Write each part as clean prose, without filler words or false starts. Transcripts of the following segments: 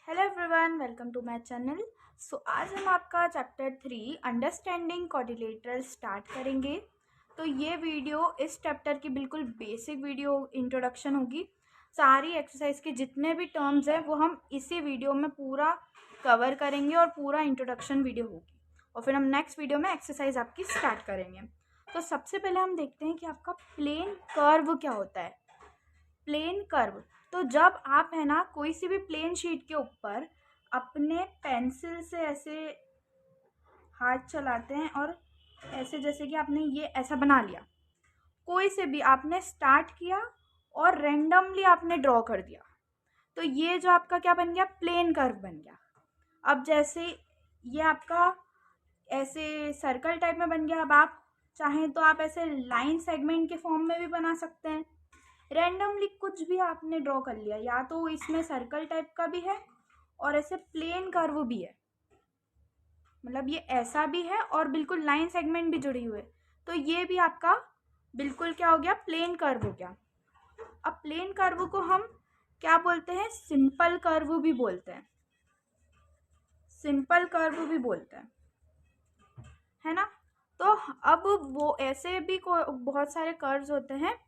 Hello everyone, welcome to my channel. आज हम आपका चैप्टर 3 अंडरस्टैंडिंग क्वाड्रिलेटरल स्टार्ट करेंगे। तो ये वीडियो इस चैप्टर की बिल्कुल बेसिक वीडियो इंट्रोडक्शन होगी। सारी एक्सरसाइज के जितने भी टर्म्स हैं वो हम इसी वीडियो में पूरा कवर करेंगे और पूरा इंट्रोडक्शन वीडियो होगी और फिर हम नेक्स्ट वीडियो में एक्सरसाइज आपकी स्टार्ट करेंगे। तो सबसे पहले हम देखते हैं कि आपका प्लेन कर्व क्या होता है। प्लेन कर्व, तो जब आप है ना कोई सी भी प्लेन शीट के ऊपर अपने पेंसिल से ऐसे हाथ चलाते हैं और ऐसे जैसे कि आपने ये ऐसा बना लिया, कोई से भी आपने स्टार्ट किया और रेंडमली आपने ड्रॉ कर दिया, तो ये जो आपका क्या बन गया, प्लेन कर्व बन गया। अब जैसे ये आपका ऐसे सर्कल टाइप में बन गया। अब आप चाहें तो आप ऐसे लाइन सेगमेंट के फॉर्म में भी बना सकते हैं। रैंडमली कुछ भी आपने ड्रॉ कर लिया, या तो इसमें सर्कल टाइप का भी है और ऐसे प्लेन कर्व भी है, मतलब ये ऐसा भी है और बिल्कुल लाइन सेगमेंट भी जुड़ी हुई है, तो ये भी आपका बिल्कुल क्या हो गया, प्लेन कर्व हो गया। अब प्लेन कर्व को हम क्या बोलते हैं, सिंपल कर्व भी बोलते हैं, सिंपल कर्व भी बोलते हैं, है ना। तो अब वो ऐसे भी बहुत सारे कर्व्स होते हैं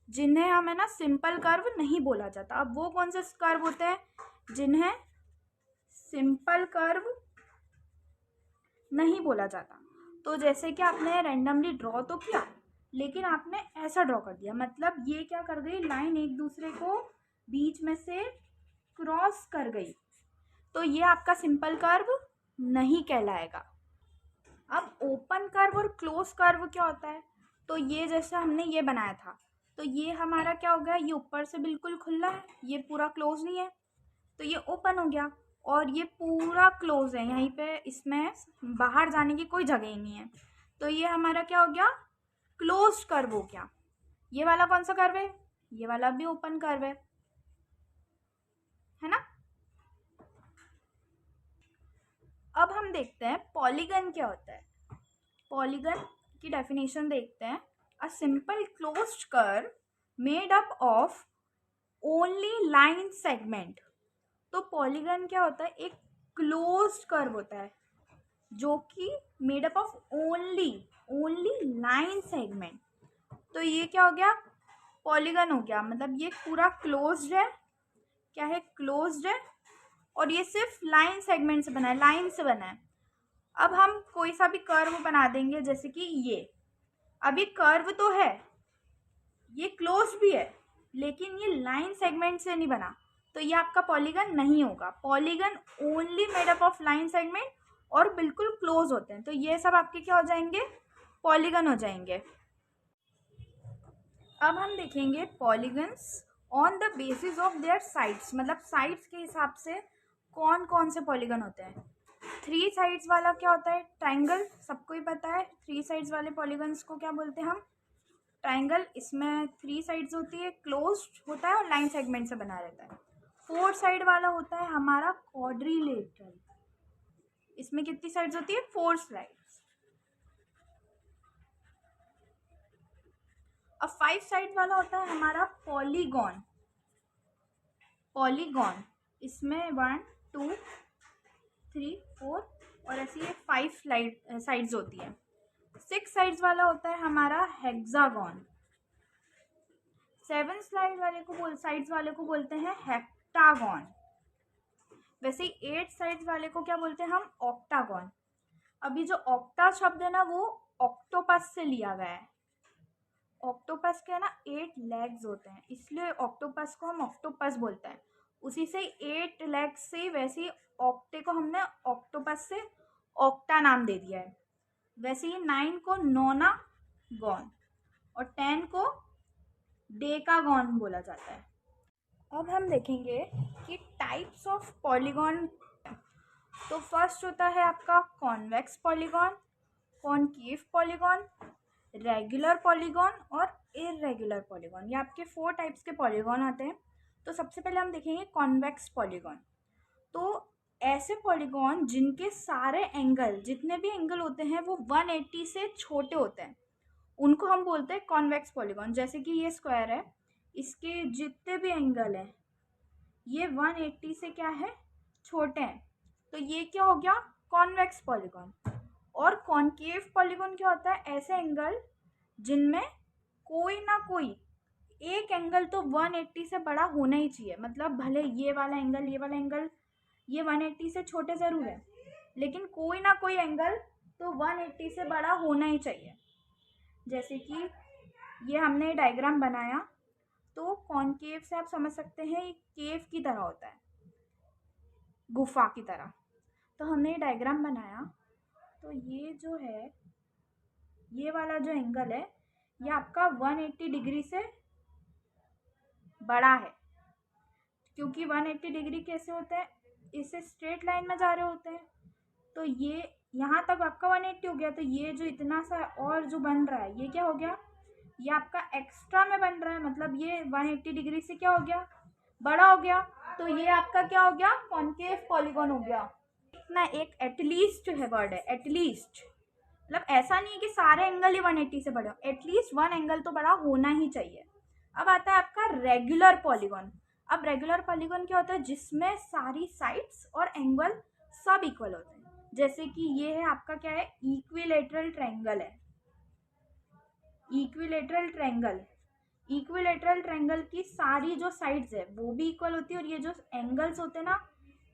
जिन्हें हम है ना सिंपल कर्व नहीं बोला जाता। अब वो कौन से कर्व होते हैं जिन्हें सिंपल कर्व नहीं बोला जाता। तो जैसे कि आपने रैंडमली ड्रॉ तो किया लेकिन आपने ऐसा ड्रॉ कर दिया, मतलब ये क्या कर गई, लाइन एक दूसरे को बीच में से क्रॉस कर गई, तो ये आपका सिंपल कर्व नहीं कहलाएगा। अब ओपन कर्व और क्लोज कर्व क्या होता है, तो ये जैसे हमने ये बनाया था, तो ये हमारा क्या हो गया, ये ऊपर से बिल्कुल खुला है, ये पूरा क्लोज नहीं है, तो ये ओपन हो गया। और ये पूरा क्लोज है, यहीं पे इसमें बाहर जाने की कोई जगह ही नहीं है, तो ये हमारा क्या हो गया, क्लोज कर्व हो गया। ये वाला कौन सा कर्व है, ये वाला भी ओपन कर्व है ना। अब हम देखते हैं पॉलीगन क्या होता है। पॉलीगन की डेफिनेशन देखते हैं। A simple closed curve made up of only line segment. तो पॉलीगन क्या होता है, एक क्लोज्ड कर्व होता है जो कि made up of only only line segment. तो ये क्या हो गया, पॉलीगन हो गया, मतलब ये पूरा क्लोज्ड है, क्या है, क्लोज्ड है, और ये सिर्फ लाइन सेगमेंट से बना है, लाइन से बना है। अब हम कोई सा भी कर्व बना देंगे, जैसे कि ये अभी कर्व तो है, ये क्लोज भी है, लेकिन ये लाइन सेगमेंट से नहीं बना, तो ये आपका पॉलीगन नहीं होगा। Polygon only made up of line segment और बिल्कुल क्लोज होते हैं, तो ये सब आपके क्या हो जाएंगे, पॉलीगन हो जाएंगे। अब हम देखेंगे polygons on the basis of their sides, मतलब साइड्स के हिसाब से कौन कौन से पॉलीगन होते हैं। थ्री साइड्स वाला क्या होता है, ट्राइंगल, सबको ही पता है। थ्री साइड्स वाले पॉलीगन्स को क्या बोलते हैं हम, ट्राइंगल। इसमें थ्री साइड्स होती है, क्लोज्ड होता है और लाइन सेगमेंट से बना रहता है। फोर साइड वाला होता है हमारा क्वाड्रिलेटरल, इसमें कितनी साइड्स होती है, फोर साइड्स। अब फाइव साइड वाला होता है हमारा पॉलीगॉन। पॉलीगॉन इसमें 1 2 3 4 और ऐसी ये 5 साइड्स होती है। सिक्स साइड्स वाला होता है हमारा हेक्सागॉन। सेवन साइड्स वाले को बोलते हैं हेक्टागॉन। वैसे ही 8 साइड्स वाले को क्या बोलते हैं हम, ऑक्टागॉन। अभी जो ऑक्टा शब्द है ना वो ऑक्टोपस से लिया गया है। ऑक्टोपस के ना 8 लेग्स होते हैं, इसलिए ऑक्टोपस को हम ऑक्टोपस बोलते हैं। उसी से 8 लेग्स से वैसे ही ऑक्टे को हमने ऑक्टोपस से ऑक्टा नाम दे दिया है। वैसे ही 9 को नोना गॉन और 10 को डेकागॉन बोला जाता है। अब हम देखेंगे कि टाइप्स ऑफ पॉलीगॉन। तो फर्स्ट होता है आपका convex polygon, concave polygon, regular polygon और इरेगुलर पॉलीगॉन। ये आपके 4 टाइप्स के पॉलीगॉन आते हैं। तो सबसे पहले हम देखेंगे कॉन्वेक्स पॉलीगॉन। तो ऐसे पॉलीगॉन जिनके सारे एंगल, जितने भी एंगल होते हैं वो 180 से छोटे होते हैं, उनको हम बोलते हैं कॉन्वेक्स पॉलीगॉन। जैसे कि ये स्क्वायर है, इसके जितने भी एंगल हैं ये 180 से क्या है, छोटे हैं। तो ये क्या हो गया, कॉन्वेक्स पॉलीगॉन। और कॉन्केव पॉलीगॉन क्या होता है, ऐसे एंगल जिनमें कोई ना कोई एक एंगल तो 180 से बड़ा होना ही चाहिए। मतलब भले ये वाला एंगल ये 180 से छोटे ज़रूर है, लेकिन कोई ना कोई एंगल तो 180 से बड़ा होना ही चाहिए। जैसे कि ये हमने डायग्राम बनाया, तो कॉन्केव से आप समझ सकते हैं ये केव की तरह होता है, गुफा की तरह। तो हमने ये डायग्राम बनाया, तो ये जो है, ये वाला जो एंगल है ये आपका 180 डिग्री से बड़ा है। क्योंकि 180 डिग्री कैसे होता है, इससे स्ट्रेट लाइन में जा रहे होते हैं। तो ये यहाँ तक आपका 180 हो गया। तो ये जो इतना सा और जो बन रहा है ये क्या हो गया, ये आपका एक्स्ट्रा में बन रहा है। मतलब ये 180 डिग्री से क्या हो गया, बड़ा हो गया। तो ये आपका क्या हो गया, कॉन्केव पॉलीगॉन हो गया। इतना एक एटलीस्ट है वर्ड है, एटलीस्ट। मतलब ऐसा नहीं है कि सारे एंगल ही 180 से बड़े हो, एटलीस्ट वन एंगल तो बड़ा होना ही चाहिए। अब आता है आपका रेगुलर पॉलीगॉन। अब रेगुलर पॉलीगॉन क्या होता है, जिसमें सारी साइड्स और एंगल सब इक्वल होते हैं। जैसे कि ये है आपका क्या है, इक्विलेटरल ट्रायंगल है। इक्विलेटरल ट्रायंगल की सारी जो साइड्स है वो भी इक्वल होती है, और ये जो एंगल्स होते हैं ना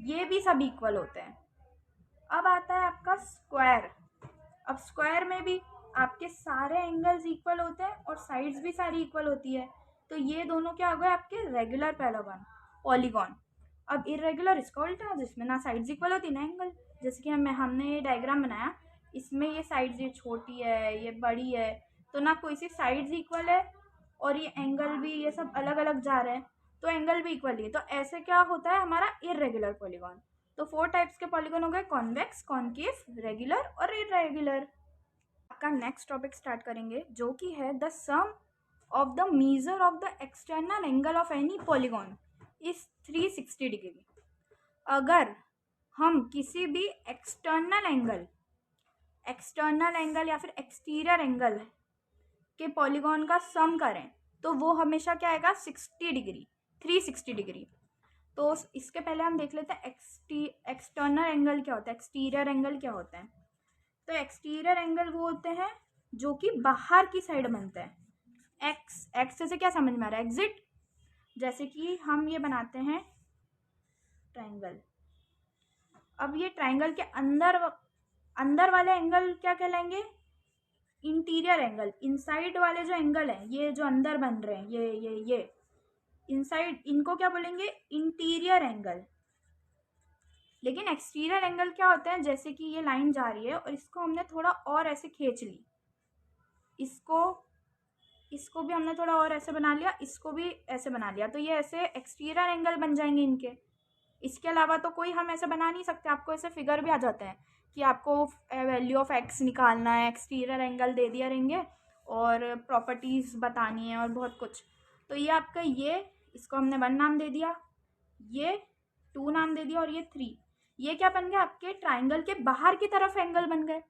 ये भी सब इक्वल होते हैं। अब आता है आपका स्क्वायर। अब स्क्वायर में भी आपके सारे एंगल्स इक्वल होते हैं और साइड्स भी सारी इक्वल होती है। तो ये दोनों क्या हो गए आपके रेगुलर पॉलीगॉन। अब इरेगुलर इसका उल्टा, जिसमें ना साइड्स इक्वल होती ना एंगल। जैसे कि हमने ये डायग्राम बनाया, इसमें ये साइड्स ये छोटी है ये बड़ी है, तो ना कोई सी साइड्स इक्वल है और ये एंगल भी ये सब अलग अलग जा रहे हैं, तो एंगल भी इक्वल ही है। तो ऐसे क्या होता है हमारा इरेगुलर पॉलीगॉन। तो 4 टाइप्स के पॉलीगॉन हो गए, कॉन्वेक्स, कॉन्केव, रेगुलर और इरेगुलर। आपका नेक्स्ट टॉपिक स्टार्ट करेंगे, जो कि है the sum of the measure of the external angle of any polygon is 360 degree. अगर हम किसी भी एक्सटर्नल एंगल या फिर एक्सटीरियर एंगल के पॉलीगॉन का सम करें तो वो हमेशा क्या आएगा, 60 डिग्री, 360 डिग्री। तो इसके पहले हम देख लेते हैं एक्सटर्नल एंगल क्या होता है, एक्सटीरियर एंगल क्या होता है। तो एक्सटीरियर एंगल वो होते हैं जो कि बाहर की साइड बनते हैं। एक्स से क्या समझ में आ रहा है, एग्जिट। जैसे कि हम ये बनाते हैं ट्रायंगल। अब ये ट्रायंगल के अंदर वाले एंगल क्या कहलाएंगे, इंटीरियर एंगल। इनसाइड वाले जो एंगल हैं, ये जो अंदर बन रहे हैं, ये इनसाइड, इनको क्या बोलेंगे, इंटीरियर एंगल। लेकिन एक्सटीरियर एंगल क्या होते हैं, जैसे कि ये लाइन जा रही है और इसको हमने थोड़ा और ऐसे खींच ली, इसको भी हमने थोड़ा और ऐसे बना लिया, इसको भी ऐसे बना लिया, तो ये ऐसे एक्सटीरियर एंगल बन जाएंगे इनके। इसके अलावा तो कोई हम ऐसे बना नहीं सकते। आपको ऐसे फिगर भी आ जाते हैं कि आपको वैल्यू ऑफ एक्स निकालना है, एक्सटीरियर एंगल दे दिया रहेंगे और प्रॉपर्टीज़ बतानी है और बहुत कुछ। तो ये आपका इसको हमने 1 नाम दे दिया, ये 2 नाम दे दिया और ये 3। ये क्या बन गया, आपके ट्राइंगल के बाहर की तरफ एंगल बन गए।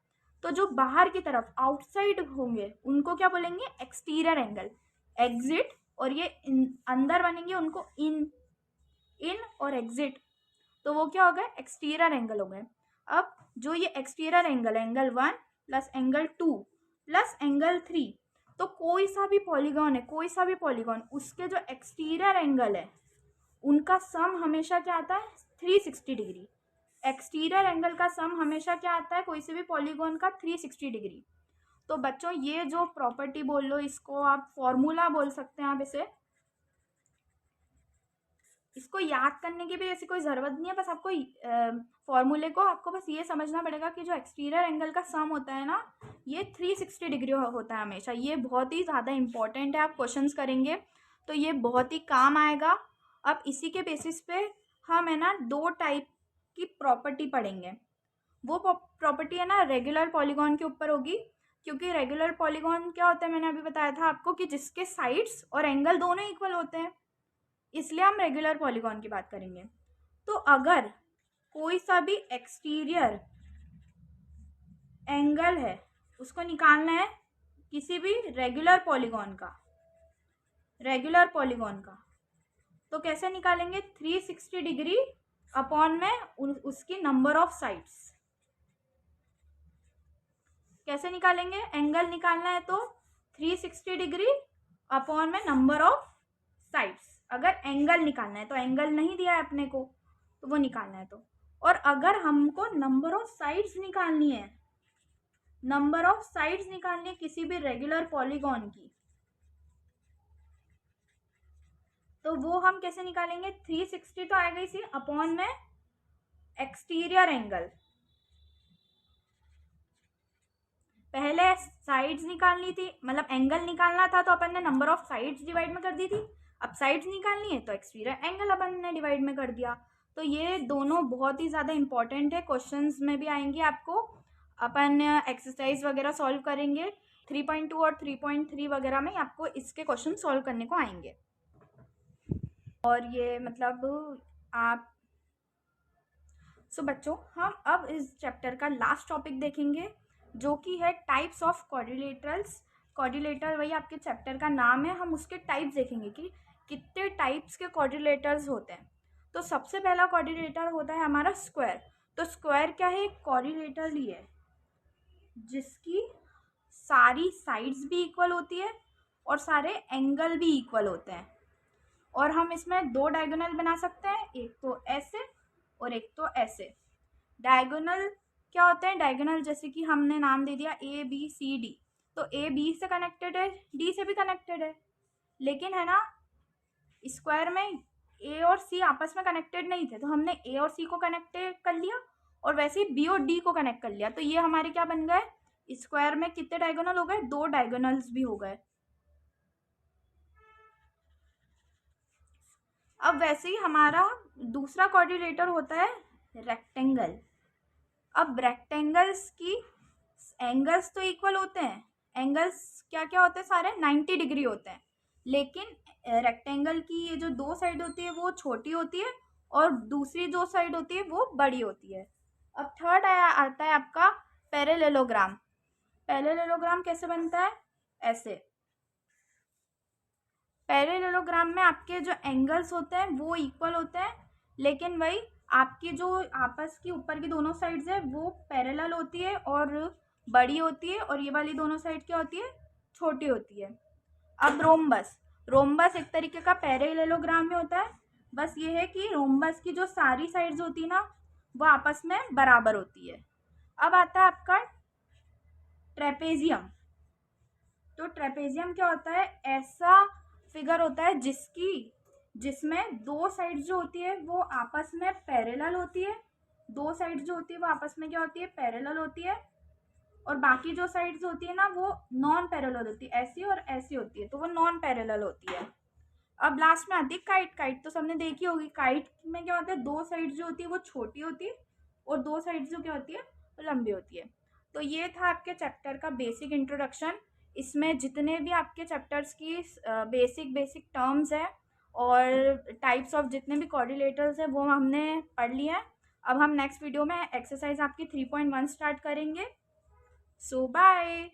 तो जो बाहर की तरफ आउटसाइड होंगे उनको क्या बोलेंगे, एक्सटीरियर एंगल, एग्जिट। और ये अंदर बनेंगे उनको इन और एग्जिट, तो वो क्या हो गए, एक्सटीरियर एंगल हो गए। अब जो ये एक्सटीरियर एंगल है, angle 1 plus angle 2 plus angle 3, तो कोई सा भी पॉलीगॉन उसके जो एक्सटीरियर एंगल है उनका सम हमेशा क्या आता है, 360 डिग्री। एक्सटीरियर एंगल का सम हमेशा क्या आता है, कोई से भी पॉलीगॉन का, 360 डिग्री। तो बच्चों ये जो प्रॉपर्टी बोल लो, इसको आप फॉर्मूला बोल सकते हैं। आप इसको याद करने की भी ऐसी कोई ज़रूरत नहीं है, बस आपको फॉर्मूले को आपको बस ये समझना पड़ेगा कि जो एक्सटीरियर एंगल का सम होता है ना, ये 360 डिग्री होता है हमेशा। ये बहुत ही ज़्यादा इंपॉर्टेंट है, आप क्वेश्चंस करेंगे तो ये बहुत ही काम आएगा। अब इसी के बेसिस पे हम है ना 2 टाइप की प्रॉपर्टी पढ़ेंगे। वो प्रॉपर्टी है ना रेगुलर पॉलीगॉन के ऊपर होगी, क्योंकि रेगुलर पॉलीगॉन क्या होता है, मैंने अभी बताया था आपको कि जिसके साइड्स और एंगल दोनों इक्वल होते हैं, इसलिए हम रेगुलर पॉलीगॉन की बात करेंगे। तो अगर कोई सा भी एक्सटीरियर एंगल है उसको निकालना है किसी भी रेगुलर पॉलीगॉन का, तो कैसे निकालेंगे, 360 डिग्री अपॉन में उसकी नंबर ऑफ साइड्स। कैसे निकालेंगे? एंगल निकालना है तो 360 डिग्री अपॉन में नंबर ऑफ साइड्स। अगर एंगल निकालना है तो, एंगल नहीं दिया है अपने को तो वो निकालना है तो। और अगर हमको नंबर ऑफ साइड्स निकालनी है, नंबर ऑफ साइड्स निकालनी है किसी भी रेगुलर पॉलीगॉन की, तो वो हम कैसे निकालेंगे? 360 तो आएगा इसी अपॉन में एक्सटीरियर एंगल। पहले साइड्स निकालनी थी, मतलब एंगल निकालना था तो अपन ने नंबर ऑफ साइड्स डिवाइड में कर दी थी। अब साइड्स निकालनी है तो एक्सटीरियर एंगल अपन ने डिवाइड में कर दिया। तो ये दोनों बहुत ही ज़्यादा इंपॉर्टेंट है, क्वेश्चंस में भी आएंगे आपको। अपन एक्सरसाइज वगैरह सॉल्व करेंगे 3.2 और 3.3 वगैरह में आपको इसके क्वेश्चन सॉल्व करने को आएंगे। और ये मतलब आप बच्चों, हम अब इस चैप्टर का लास्ट टॉपिक देखेंगे जो कि है टाइप्स ऑफ क्वाड्रिलेटरल्स। क्वाड्रिलेटर वही आपके चैप्टर का नाम है, हम उसके टाइप्स देखेंगे कि कितने टाइप्स के क्वाड्रिलेटर्स होते हैं। तो सबसे पहला क्वाड्रिलेटर होता है हमारा स्क्वायर। तो स्क्वायर क्या है? एक क्वाड्रिलेटर ही है जिसकी सारी साइड्स भी इक्वल होती है और सारे एंगल भी इक्वल होते हैं। और हम इसमें दो डायगोनल बना सकते हैं, एक तो ऐसे और एक तो ऐसे। डायगोनल क्या होते हैं? डायगोनल जैसे कि हमने नाम दे दिया ए बी सी डी, तो ए बी से कनेक्टेड है, डी से भी कनेक्टेड है। लेकिन है ना, स्क्वायर में ए और सी आपस में कनेक्टेड नहीं थे, तो हमने ए और सी को कनेक्ट कर लिया और वैसे ही बी और डी को कनेक्ट कर लिया। तो ये हमारे क्या बन गए? स्क्वायर में कितने डायगोनल हो गए? दो डायगोनल्स भी हो गए। अब वैसे ही हमारा दूसरा क्वाड्रिलेटर होता है रेक्टेंगल। अब रेक्टेंगल्स की एंगल्स तो इक्वल होते हैं, एंगल्स क्या क्या होते हैं? सारे 90 डिग्री होते हैं। लेकिन रेक्टेंगल की ये जो दो साइड होती है वो छोटी होती है और दूसरी जो साइड होती है वो बड़ी होती है। अब थर्ड आता है आपका पैरेललोग्राम। पैरेललोग्राम कैसे बनता है? ऐसे। पैरेललोग्राम में आपके जो एंगल्स होते हैं वो इक्वल होते हैं, लेकिन वही आपकी जो आपस की ऊपर की दोनों साइड्स है वो पैरेलल होती है और बड़ी होती है, और ये वाली दोनों साइड क्या होती है? छोटी होती है। अब रोम्बस, रोम्बस एक तरीके का पैरेललोग्राम में होता है, बस ये है कि रोम्बस की जो सारी साइड्स होती है ना वो आपस में बराबर होती है। अब आता है आपका ट्रेपेजियम। तो ट्रेपेजियम क्या होता है? ऐसा फिगर होता है जिसमें दो साइड जो होती है वो आपस में पैरेलल होती है। दो साइड जो होती है वो आपस में क्या होती है? पैरेलल होती है। और बाकी जो साइड्स होती है ना वो नॉन पैरेलल होती है, ऐसी और ऐसी होती है, तो वो नॉन पैरेलल होती है। अब लास्ट में आती है काइट। काइट तो सबने देखी होगी। काइट में क्या होता है? दो साइड जो होती है वो छोटी होती है और दो साइड जो क्या होती है वो लंबी होती है। तो ये था आपके चैप्टर का बेसिक इंट्रोडक्शन। इसमें जितने भी आपके चैप्टर्स की बेसिक टर्म्स है और टाइप्स ऑफ जितने भी कोऑर्डिनेटर्स है वो हमने पढ़ लिए हैं। अब हम नेक्स्ट वीडियो में एक्सरसाइज आपकी 3.1 स्टार्ट करेंगे। सो बाय।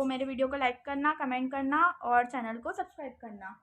मेरे वीडियो को लाइक करना, कमेंट करना और चैनल को सब्सक्राइब करना।